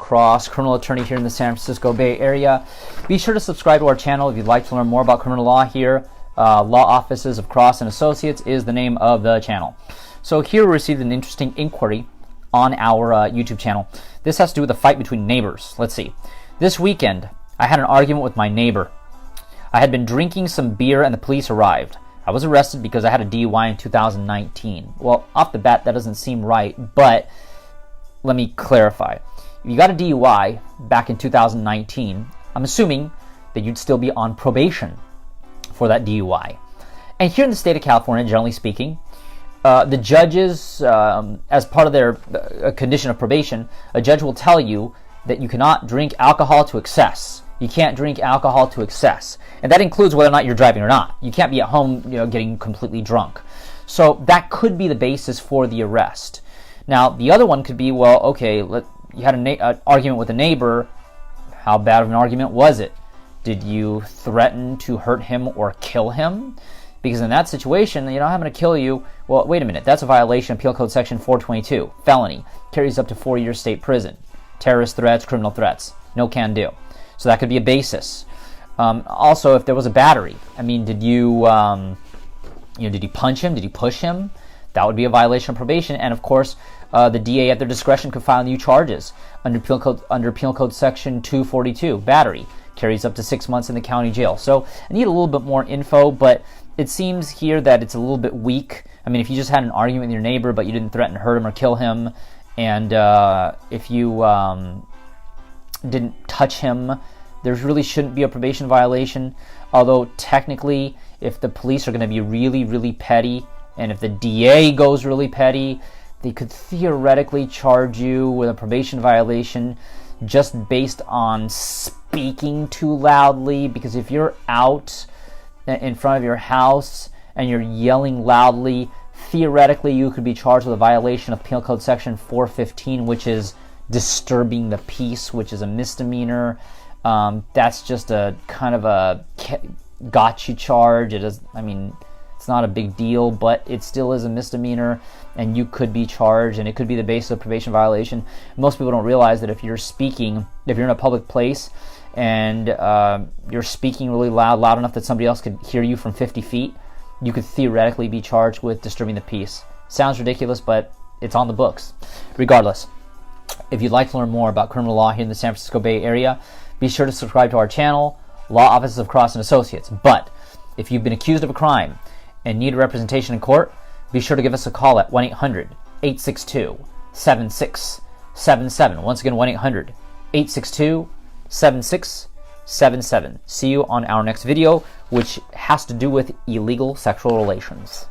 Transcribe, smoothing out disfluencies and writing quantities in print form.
Cross, criminal attorney here in the San Francisco Bay Area. Be sure to subscribe to our channel if you'd like to learn more about criminal law here. Law Offices of Cross and Associates is the name of the channel. So here we received an interesting inquiry on our YouTube channel. This has to do with a fight between neighbors. Let's see. This weekend, I had an argument with my neighbor. I had been drinking some beer and the police arrived. I was arrested because I had a DUI in 2019. Well, off the bat, that doesn't seem right, but let me clarify. If you got a DUI back in 2019, I'm assuming that you'd still be on probation for that DUI. And here in the state of California, generally speaking, the judges, as part of their condition of probation, a judge will tell you that you cannot drink alcohol to excess. You can't drink alcohol to excess. And that includes whether or not you're driving or not. You can't be at home, getting completely drunk. So that could be the basis for the arrest. Now, the other one could be, well, okay, you had an argument with a neighbor. How bad of an argument was it? Did you threaten to hurt him or kill him? Because in that situation, I'm going to kill you. Well, wait a minute. That's a violation of Penal Code Section 422. Felony. Carries up to 4 years state prison. Terrorist threats, criminal threats. No can do. So that could be a basis. Also, if there was a battery, did you punch him? Did you push him? That would be a violation of probation. And of course, the DA at their discretion could file new charges under Penal Code Section 242. Battery carries up to 6 months in the county jail. So I need a little bit more info, but it seems here that it's a little bit weak. If you just had an argument with your neighbor, but you didn't threaten to hurt him or kill him, and if you didn't touch him, there really shouldn't be a probation violation. Although technically, if the police are going to be really, really petty, and if the DA goes really petty, they could theoretically charge you with a probation violation just based on speaking too loudly. Because if you're out in front of your house and you're yelling loudly, theoretically you could be charged with a violation of Penal Code Section 415, which is disturbing the peace, which is a misdemeanor. That's just a kind of a gotcha charge. It's not a big deal, but it still is a misdemeanor, and you could be charged, and it could be the basis of probation violation. Most people don't realize that if you're in a public place, and you're speaking really loud enough that somebody else could hear you from 50 feet, you could theoretically be charged with disturbing the peace. Sounds ridiculous, but it's on the books. Regardless, if you'd like to learn more about criminal law here in the San Francisco Bay Area, be sure to subscribe to our channel, Law Offices of Cross and Associates. But if you've been accused of a crime and need representation in court, be sure to give us a call at 1-800-862-7677. Once again, 1-800-862-7677. See you on our next video, which has to do with illegal sexual relations.